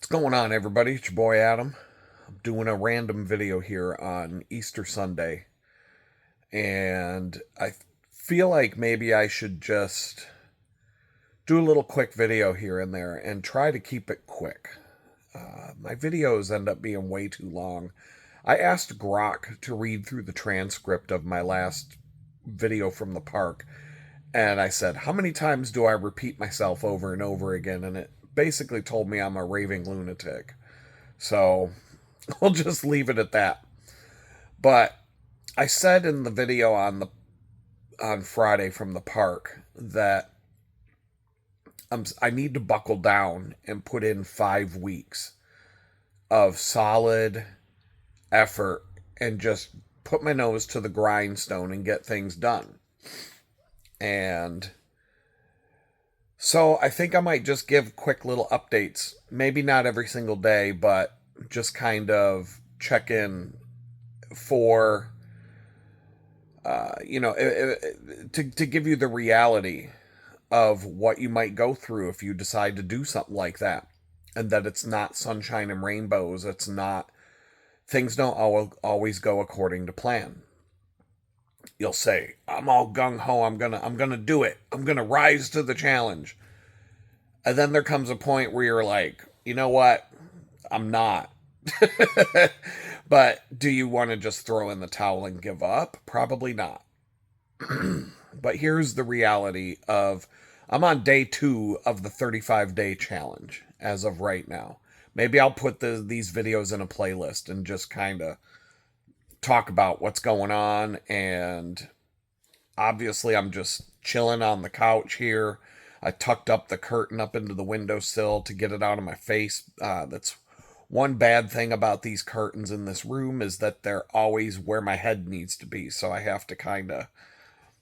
What's going on, everybody? It's your boy Adam. I'm doing a random video here on Easter Sunday, and I feel like maybe I should just do a little quick video here and there and try to keep it quick. My videos end up being way too long. I asked Grok to read through the transcript of my last video from the park, and I said, how many times do I repeat myself over and over again? And it basically told me I'm a raving lunatic. So I'll just leave it at that. But I said in the video on Friday from the park that I need to buckle down and put in 5 weeks of solid effort and just put my nose to the grindstone and get things done. And so I think I might just give quick little updates. Maybe not every single day, but just kind of check in for, to give you the reality of what you might go through if you decide to do something like that. And that it's not sunshine and rainbows. It's not, things don't always go according to plan. You'll say, I'm all gung-ho, I'm gonna do it. I'm gonna rise to the challenge. And then there comes a point where you're like, you know what? I'm not. But do you want to just throw in the towel and give up? Probably not. But here's the reality of, I'm on day 2 of the 35-day challenge as of right now. Maybe I'll put these videos in a playlist and just kind of talk about what's going on. And obviously I'm just chilling on the couch here. I tucked up the curtain up into the windowsill to get it out of my face. That's one bad thing about these curtains in this room, is that they're always where my head needs to be. So I have to kind of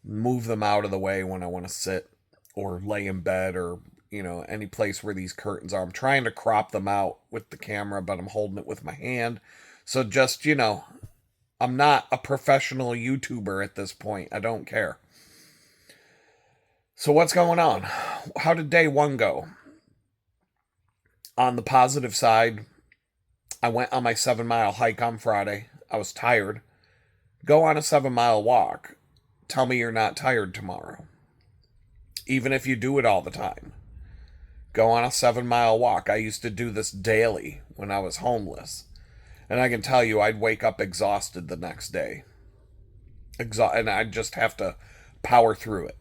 move them out of the way when I want to sit or lay in bed, or any place where these curtains are. I'm trying to crop them out with the camera, but I'm holding it with my hand. So just, I'm not a professional YouTuber at this point. I don't care. So what's going on? How did day 1 go? On the positive side, I went on my 7-mile hike on Friday. I was tired. Go on a 7-mile walk. Tell me you're not tired tomorrow. Even if you do it all the time. Go on a 7-mile walk. I used to do this daily when I was homeless. And I can tell you, I'd wake up exhausted the next day. And I'd just have to power through it.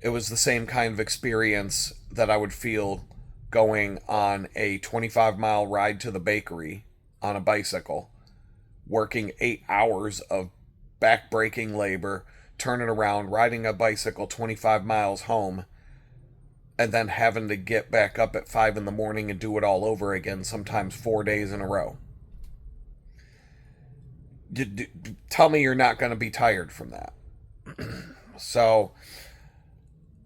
It was the same kind of experience that I would feel going on a 25-mile ride to the bakery on a bicycle, working 8 hours of back-breaking labor, turning around, riding a bicycle 25 miles home, and then having to get back up at 5 in the morning and do it all over again, sometimes 4 days in a row. Tell me you're not going to be tired from that. So,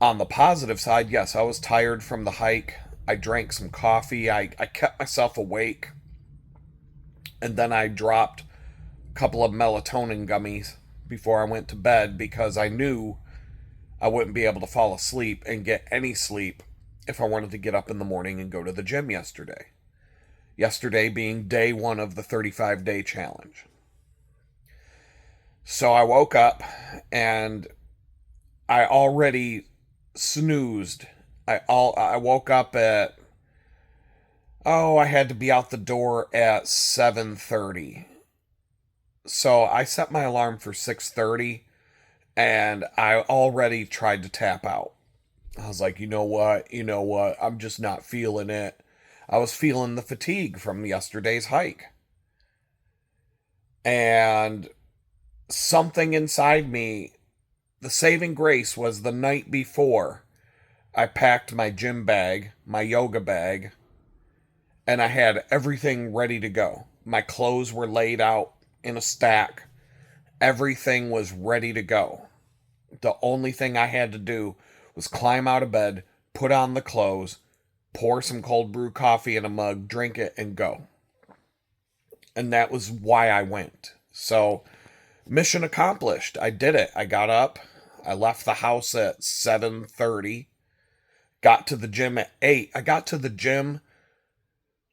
on the positive side, yes, I was tired from the hike. I drank some coffee. I kept myself awake. And then I dropped a couple of melatonin gummies before I went to bed, because I knew I wouldn't be able to fall asleep and get any sleep if I wanted to get up in the morning and go to the gym yesterday. Yesterday being day 1 of the 35-day challenge. So I woke up and I already snoozed. I woke up at, I had to be out the door at 7:30. So I set my alarm for 6:30, and I already tried to tap out. I was like, you know what, I'm just not feeling it. I was feeling the fatigue from yesterday's hike. And something inside me, the saving grace was the night before, I packed my gym bag, my yoga bag, and I had everything ready to go. My clothes were laid out in a stack. Everything was ready to go. The only thing I had to do was climb out of bed, put on the clothes, pour some cold brew coffee in a mug, drink it, and go. And that was why I went. So, mission accomplished. I did it. I got up. I left the house at 7:30. Got to the gym at 8. I got to the gym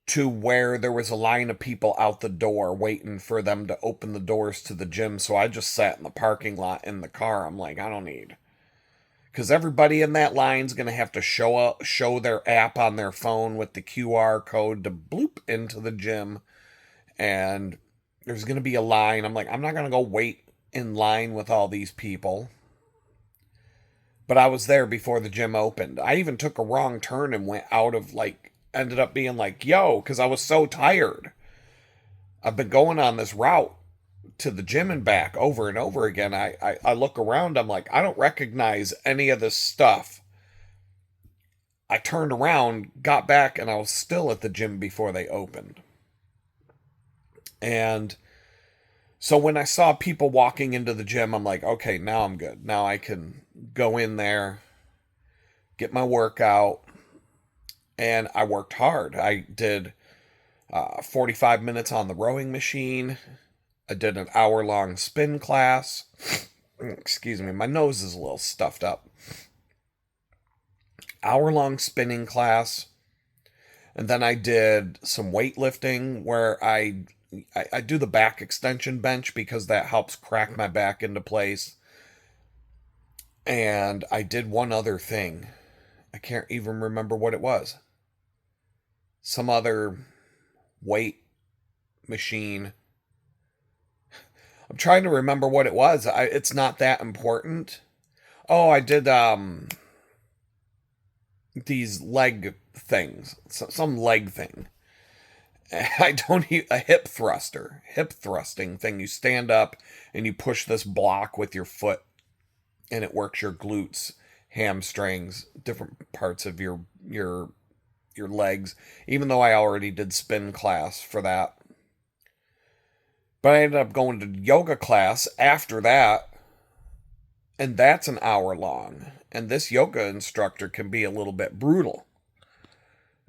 to where there was a line of people out the door waiting for them to open the doors to the gym. So I just sat in the parking lot in the car. I'm like, I don't need, because everybody in that line's going to have to show their app on their phone with the QR code to bloop into the gym. And there's going to be a line. I'm like, I'm not going to go wait in line with all these people. But I was there before the gym opened. I even took a wrong turn and went out of ended up being like, yo, because I was so tired. I've been going on this route to the gym and back over and over again. I look around, I'm like, I don't recognize any of this stuff. I turned around, got back, and I was still at the gym before they opened. And so when I saw people walking into the gym, I'm like, okay, now I'm good. Now I can go in there, get my workout. And I worked hard. I did 45 minutes on the rowing machine. I did an hour-long spin class. Excuse me, my nose is a little stuffed up. Hour-long spinning class. And then I did some weightlifting where I do the back extension bench because that helps crack my back into place. And I did one other thing. I can't even remember what it was. Some other weight machine. I'm trying to remember what it was. It's not that important. Oh, I did these leg things. Some leg thing. A hip thrusting thing. You stand up and you push this block with your foot and it works your glutes, hamstrings, different parts of your legs, even though I already did spin class for that. But I ended up going to yoga class after that, and that's an hour long. And this yoga instructor can be a little bit brutal.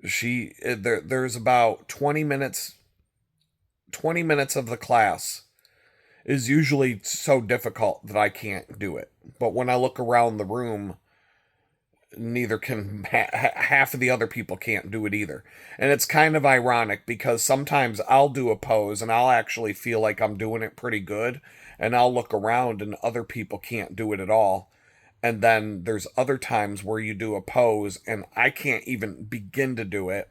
There's about 20 minutes of the class is usually so difficult that I can't do it. But when I look around the room, neither can half of the other people can't do it either. And it's kind of ironic because sometimes I'll do a pose and I'll actually feel like I'm doing it pretty good, and I'll look around and other people can't do it at all. And then there's other times where you do a pose and I can't even begin to do it,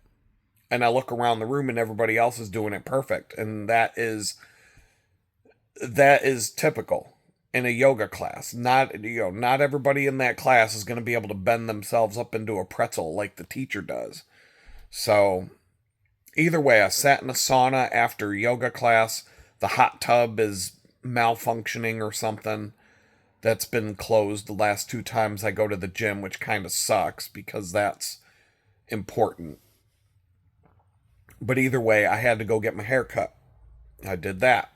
and I look around the room and everybody else is doing it perfect. And that is typical in a yoga class. Not everybody in that class is going to be able to bend themselves up into a pretzel like the teacher does. So either way, I sat in a sauna after yoga class. The hot tub is malfunctioning or something. That's been closed the last 2 times I go to the gym, which kind of sucks because that's important. But either way, I had to go get my hair cut. I did that.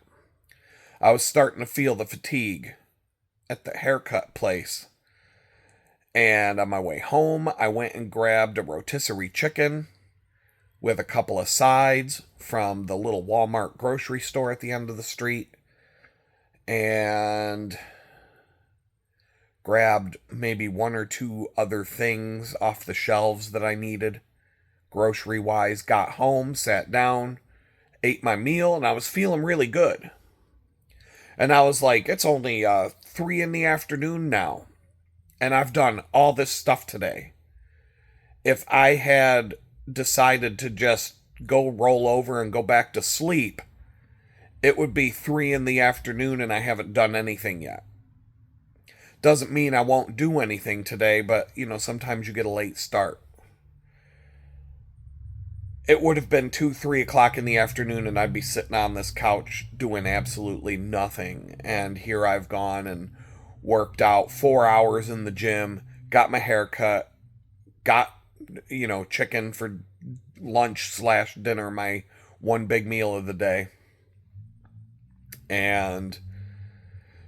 I was starting to feel the fatigue at the haircut place. And on my way home, I went and grabbed a rotisserie chicken with a couple of sides from the little Walmart grocery store at the end of the street. And grabbed maybe 1 or 2 other things off the shelves that I needed, grocery-wise. Got home, sat down, ate my meal, and I was feeling really good. And I was like, it's only 3 in the afternoon now, and I've done all this stuff today. If I had decided to just go roll over and go back to sleep, it would be 3 in the afternoon and I haven't done anything yet. Doesn't mean I won't do anything today, but, sometimes you get a late start. It would have been 2, 3 o'clock in the afternoon and I'd be sitting on this couch doing absolutely nothing. And here I've gone and worked out 4 hours in the gym, got my hair cut, got, chicken for lunch/dinner, my one big meal of the day. And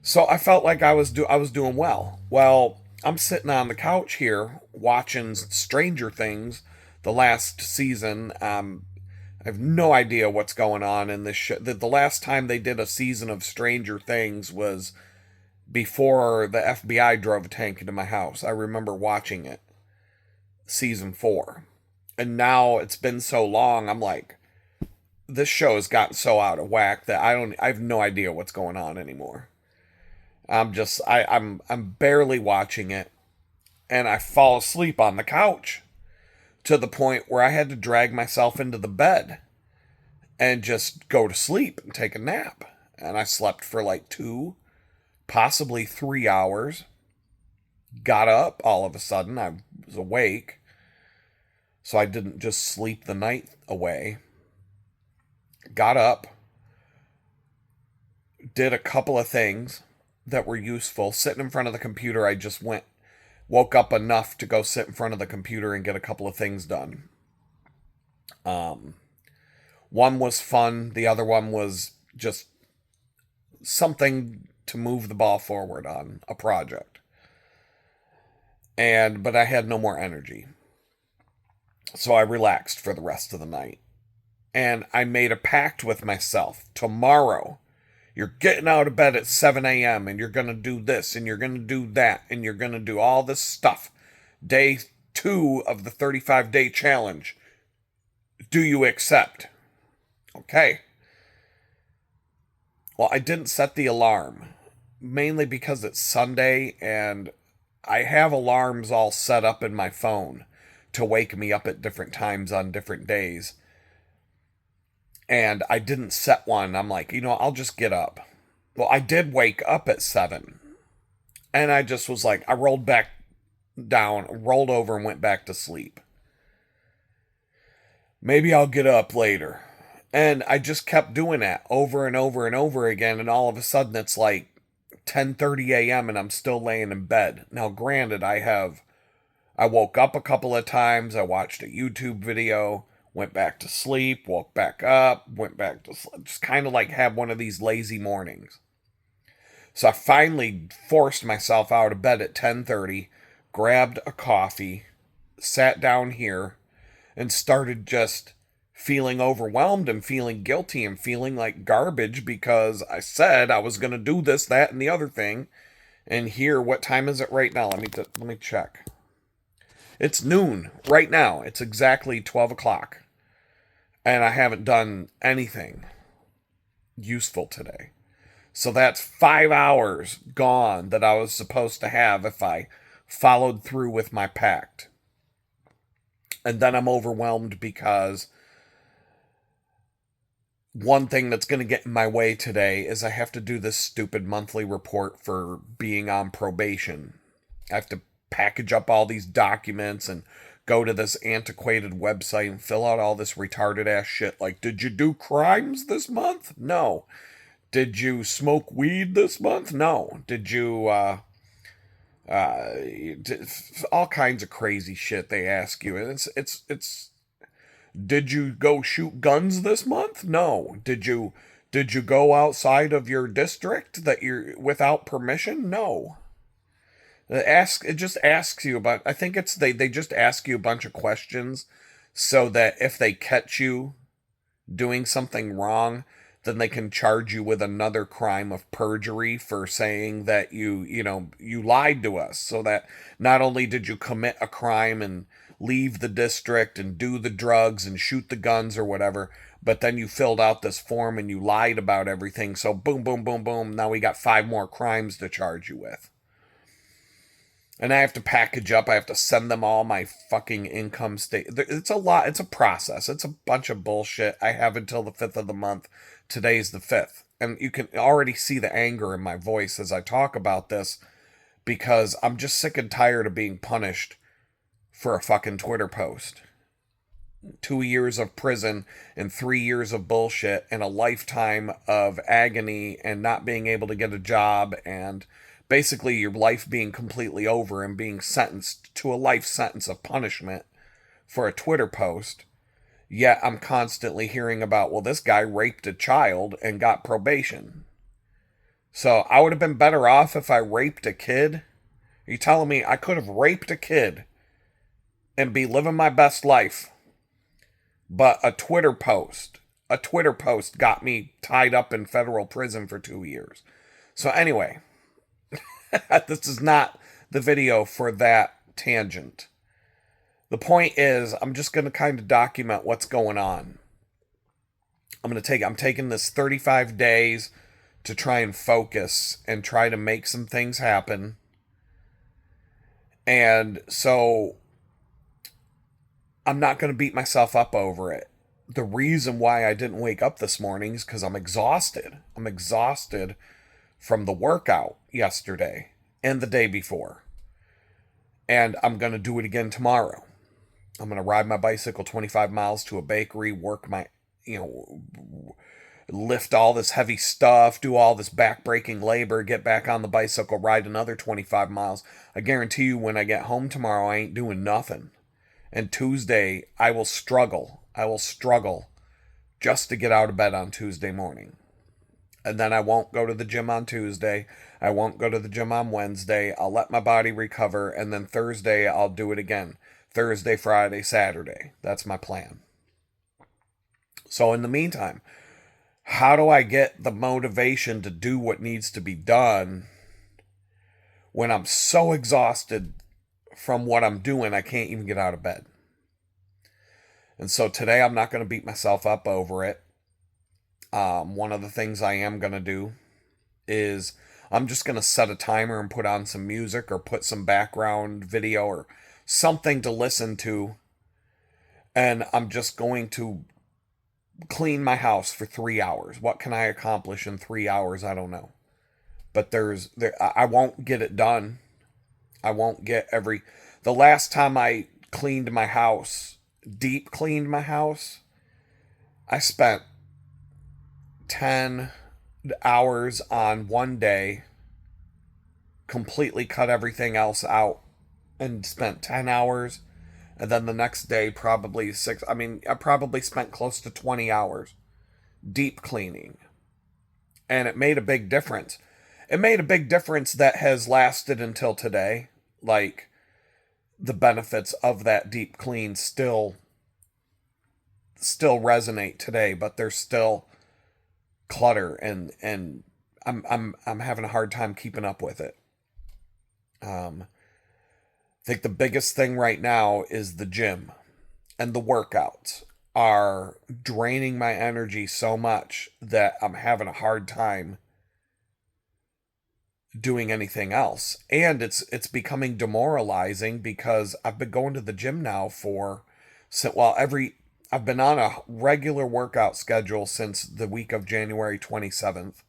so I felt like I was doing well. Well, I'm sitting on the couch here watching Stranger Things, the last season. I have no idea what's going on in this show. The last time they did a season of Stranger Things was before the FBI drove a tank into my house. I remember watching it. Season 4. And now it's been so long, I'm like, this show has gotten so out of whack that I have no idea what's going on anymore. I'm barely watching it, and I fall asleep on the couch to the point where I had to drag myself into the bed and just go to sleep and take a nap. And I slept for like 2, possibly 3 hours. Got up all of a sudden. I was awake. So I didn't just sleep the night away. Got up. Did a couple of things that were useful. Sitting in front of the computer, I just woke up enough to go sit in front of the computer and get a couple of things done. One was fun. The other one was just something to move the ball forward on a project. But I had no more energy. So I relaxed for the rest of the night. And I made a pact with myself. Tomorrow, you're getting out of bed at 7 a.m. and you're going to do this and you're going to do that and you're going to do all this stuff. Day 2 of the 35-day challenge. Do you accept? Okay. Well, I didn't set the alarm. Mainly because it's Sunday and I have alarms all set up in my phone to wake me up at different times on different days. And I didn't set one. I'm like, I'll just get up. Well, I did wake up at 7. And I just was like, I rolled back down, rolled over and went back to sleep. Maybe I'll get up later. And I just kept doing that over and over and over again. And all of a sudden it's like 10:30 a.m. and I'm still laying in bed. Now, granted, I woke up a couple of times. I watched a YouTube video. Went back to sleep, woke back up, went back to sleep. Just kind of like had one of these lazy mornings. So I finally forced myself out of bed at 10:30, grabbed a coffee, sat down here, and started just feeling overwhelmed and feeling guilty and feeling like garbage because I said I was going to do this, that, and the other thing. And here, what time is it right now? Let me check. It's noon right now. It's exactly 12 o'clock. And I haven't done anything useful today. So that's 5 hours gone that I was supposed to have if I followed through with my pact. And then I'm overwhelmed because one thing that's going to get in my way today is I have to do this stupid monthly report for being on probation. I have to package up all these documents and go to this antiquated website and fill out all this retarded ass shit like, did you do crimes this month? No. Did you smoke weed this month? No. Did you, all kinds of crazy shit they ask you. And it's, did you go shoot guns this month? No. Did you go outside of your district that you're without permission? No. It just asks you about, I think it's, they just ask you a bunch of questions so that if they catch you doing something wrong, then they can charge you with another crime of perjury for saying that you lied to us. So that not only did you commit a crime and leave the district and do the drugs and shoot the guns or whatever, but then you filled out this form and you lied about everything. So boom, boom, boom, boom. Now we got 5 more crimes to charge you with. And I have to package up. I have to send them all my fucking income statement. It's a lot. It's a process. It's a bunch of bullshit. I have until the 5th of the month. Today's the 5th. And you can already see the anger in my voice as I talk about this because I'm just sick and tired of being punished for a fucking Twitter post. 2 years of prison and 3 years of bullshit and a lifetime of agony and not being able to get a job and basically your life being completely over and being sentenced to a life sentence of punishment for a Twitter post. Yet I'm constantly hearing about, well, this guy raped a child and got probation. So I would have been better off if I raped a kid? Are you telling me I could have raped a kid and be living my best life? But a Twitter post got me tied up in federal prison for 2 years. So anyway, this is not the video for that tangent. The point is, I'm just going to kind of document what's going on. I'm taking this 35 days to try and focus and try to make some things happen. And so I'm not going to beat myself up over it. The reason why I didn't wake up this morning is because I'm exhausted. I'm exhausted from the workout yesterday and the day before. And I'm going to do it again tomorrow. I'm going to ride my bicycle 25 miles to a bakery, work my, lift all this heavy stuff, do all this back-breaking labor, get back on the bicycle, ride another 25 miles. I guarantee you when I get home tomorrow, I ain't doing nothing. And Tuesday, I will struggle. I will struggle just to get out of bed on Tuesday morning. And then I won't go to the gym on Tuesday. I won't go to the gym on Wednesday. I'll let my body recover. And then Thursday, I'll do it again. Thursday, Friday, Saturday. That's my plan. So in the meantime, how do I get the motivation to do what needs to be done when I'm so exhausted from what I'm doing, I can't even get out of bed? And so today I'm not going to beat myself up over it. One of the things I am going to do is I'm just going to set a timer and put on some music or put some background video or something to listen to. And I'm just going to clean my house for 3 hours. What can I accomplish in 3 hours? I don't know. But I won't get it done. I won't get the last time I cleaned my house, deep cleaned my house, I spent 10 hours on one day, completely cut everything else out, and spent 10 hours. And then the next day, probably 6. I mean, I probably spent close to 20 hours deep cleaning. And it made a big difference. It made a big difference that has lasted until today. Like, the benefits of that deep clean still resonate today, but there's still clutter, and I'm having a hard time keeping up with it. I think the biggest thing right now is the gym, and the workouts are draining my energy so much that I'm having a hard time doing anything else. And it's becoming demoralizing because I've been going to the gym now I've been on a regular workout schedule since the week of January 27th.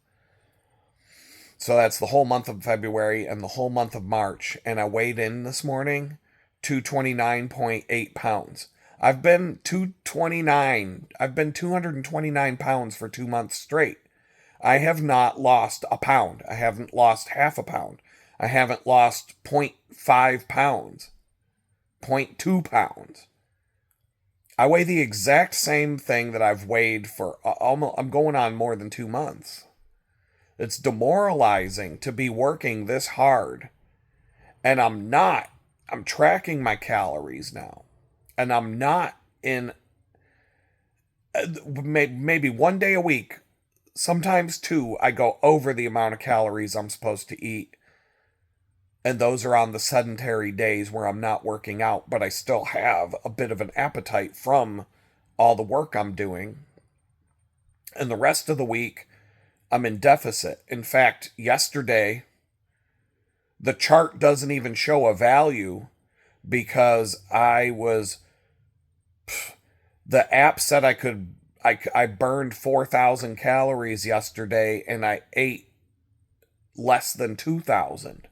So that's the whole month of February and the whole month of March. And I weighed in this morning, 229.8 pounds. I've been 229 pounds for 2 months straight. I have not lost a pound. I haven't lost half a pound. I haven't lost 0.5 pounds, 0.2 pounds. I weigh the exact same thing that I've weighed for I'm going on more than 2 months. It's demoralizing to be working this hard. And I'm tracking my calories now. And I'm not in, maybe one day a week, sometimes two, I go over the amount of calories I'm supposed to eat. And those are on the sedentary days where I'm not working out, but I still have a bit of an appetite from all the work I'm doing. And the rest of the week, I'm in deficit. In fact, yesterday, the chart doesn't even show a value because the app said I burned 4,000 calories yesterday and I ate less than 2,000.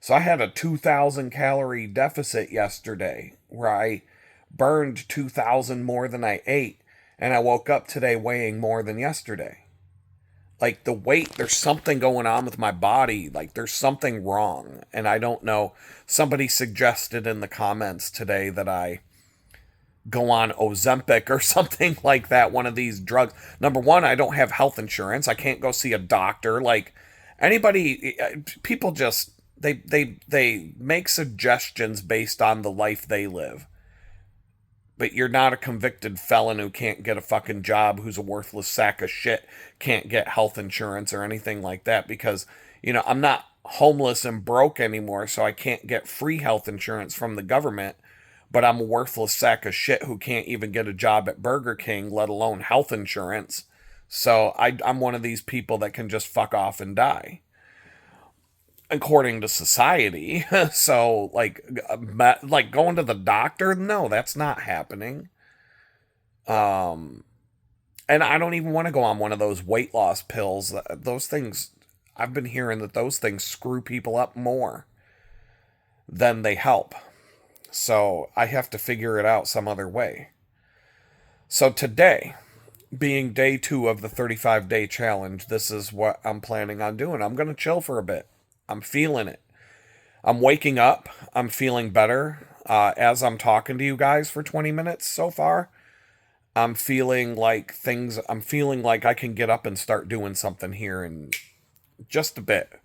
So I had a 2,000 calorie deficit yesterday where I burned 2,000 more than I ate. And I woke up today weighing more than yesterday. Like the weight, there's something going on with my body. Like there's something wrong. And I don't know. Somebody suggested in the comments today that I go on Ozempic or something like that. One of these drugs. Number one, I don't have health insurance. I can't go see a doctor. Like people just, they make suggestions based on the life they live. But you're not a convicted felon who can't get a fucking job, who's a worthless sack of shit, can't get health insurance or anything like that because, I'm not homeless and broke anymore, so I can't get free health insurance from the government, but I'm a worthless sack of shit who can't even get a job at Burger King, let alone health insurance. So I'm one of these people that can just fuck off and die, according to society. So like going to the doctor, no, that's not happening. Um, and I don't even want to go on one of those weight loss pills. Those things, I've been hearing that those things screw people up more than they help. So I have to figure it out some other way. So today, being day 2 of the 35-day challenge, this is what I'm planning on doing. I'm going to chill for a bit. I'm feeling it. I'm waking up. I'm feeling better. As I'm talking to you guys for 20 minutes so far, I'm feeling like I can get up and start doing something here in just a bit.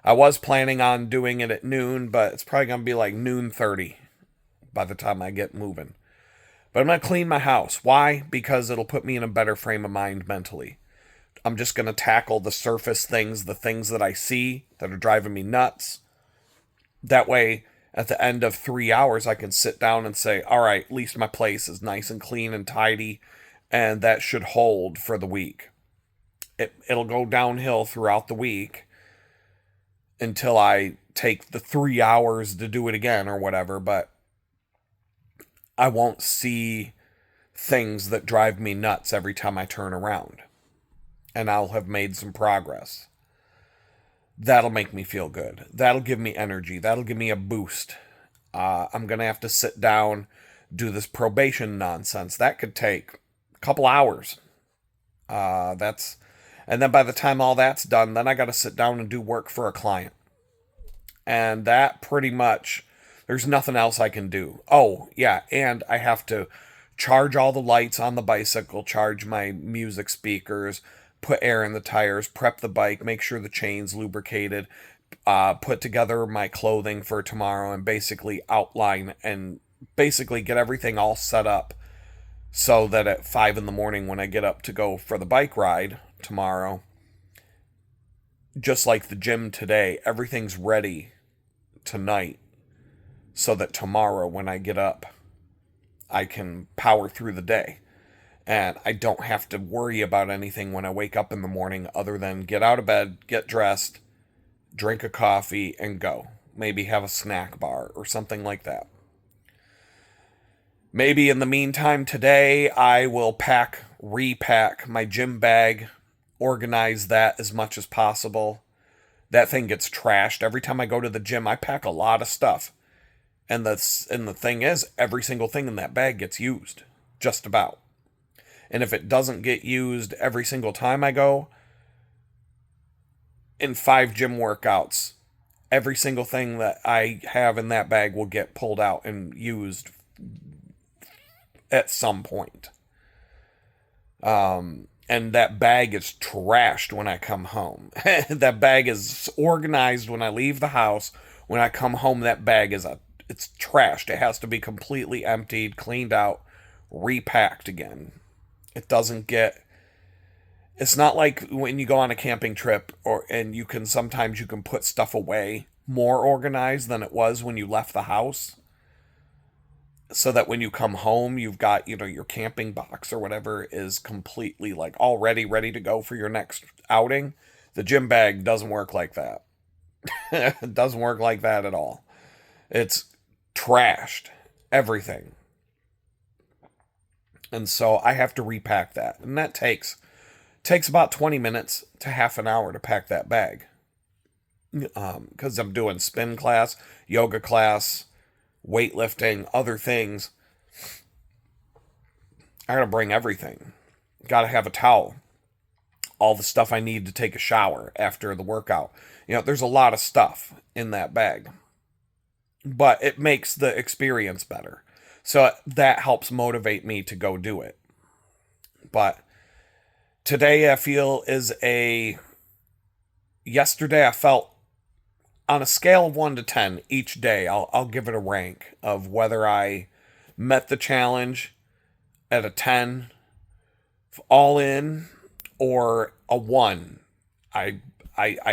I was planning on doing it at noon, but it's probably going to be like noon 30 by the time I get moving. But I'm going to clean my house. Why? Because it'll put me in a better frame of mind mentally. I'm just going to tackle the surface things, the things that I see that are driving me nuts. That way, at the end of 3 hours, I can sit down and say, all right, at least my place is nice and clean and tidy, and that should hold for the week. It'll go downhill throughout the week until I take the 3 hours to do it again or whatever, but I won't see things that drive me nuts every time I turn around. And I'll have made some progress. That'll make me feel good. That'll give me energy. That'll give me a boost. I'm going to have to sit down, do this probation nonsense. That could take a couple hours. And then by the time all that's done, then I got to sit down and do work for a client. And that pretty much, there's nothing else I can do. Oh, yeah, and I have to charge all the lights on the bicycle, charge my music speakers, put air in the tires, prep the bike, make sure the chain's lubricated, put together my clothing for tomorrow, and basically outline and basically get everything all set up so that at 5 in the morning when I get up to go for the bike ride tomorrow, just like the gym today, everything's ready tonight so that tomorrow when I get up, I can power through the day. And I don't have to worry about anything when I wake up in the morning other than get out of bed, get dressed, drink a coffee, and go. Maybe have a snack bar or something like that. Maybe in the meantime today, I will repack my gym bag, organize that as much as possible. That thing gets trashed. Every time I go to the gym, I pack a lot of stuff. And the thing is, every single thing in that bag gets used. Just about. And if it doesn't get used every single time I go, in 5 gym workouts, every single thing that I have in that bag will get pulled out and used at some point. And that bag is trashed when I come home. That bag is organized when I leave the house. When I come home, that bag it's trashed. It has to be completely emptied, cleaned out, repacked again. It's not like when you go on a camping trip and sometimes you can put stuff away more organized than it was when you left the house. So that when you come home, you've got, your camping box or whatever is completely like already ready to go for your next outing. The gym bag doesn't work like that. It doesn't work like that at all. It's trashed. Everything. And so I have to repack that. And that takes about 20 minutes to half an hour to pack that bag. Because I'm doing spin class, yoga class, weightlifting, other things. I gotta bring everything. Gotta have a towel. All the stuff I need to take a shower after the workout. There's a lot of stuff in that bag. But it makes the experience better. So that helps motivate me to go do it. But today I feel yesterday I felt on a scale of 1 to 10 each day, I'll give it a rank of whether I met the challenge at a 10 all in or a 1. I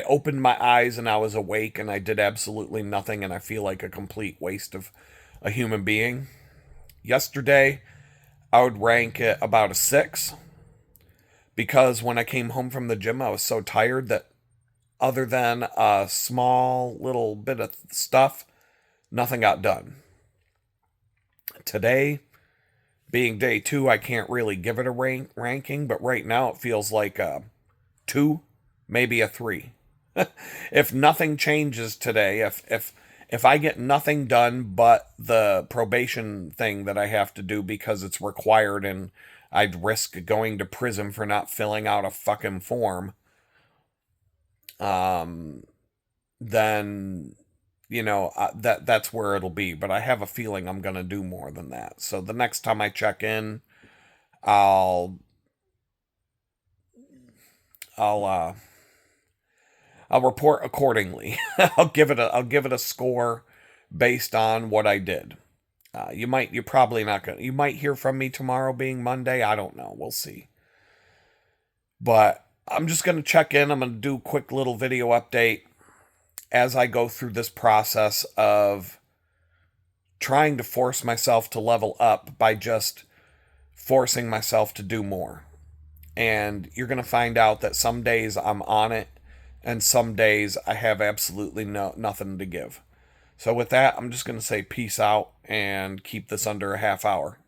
opened my eyes and I was awake and I did absolutely nothing and I feel like a complete waste of a human being. Yesterday, I would rank it about a 6 because when I came home from the gym, I was so tired that other than a small little bit of stuff, nothing got done. Today, being day 2, I can't really give it a ranking, but right now it feels like a 2, maybe a 3. If nothing changes today, if I get nothing done but the probation thing that I have to do because it's required and I'd risk going to prison for not filling out a fucking form, then that's where it'll be. But I have a feeling I'm gonna do more than that. So the next time I check in, I'll I'll I'll report accordingly. I'll give it a score based on what I did. You're probably not gonna. You might hear from me tomorrow, being Monday. I don't know. We'll see. But I'm just gonna check in. I'm gonna do a quick little video update as I go through this process of trying to force myself to level up by just forcing myself to do more. And you're going to find out that some days I'm on it and some days I have absolutely nothing to give. So with that, I'm just going to say peace out and keep this under a half hour.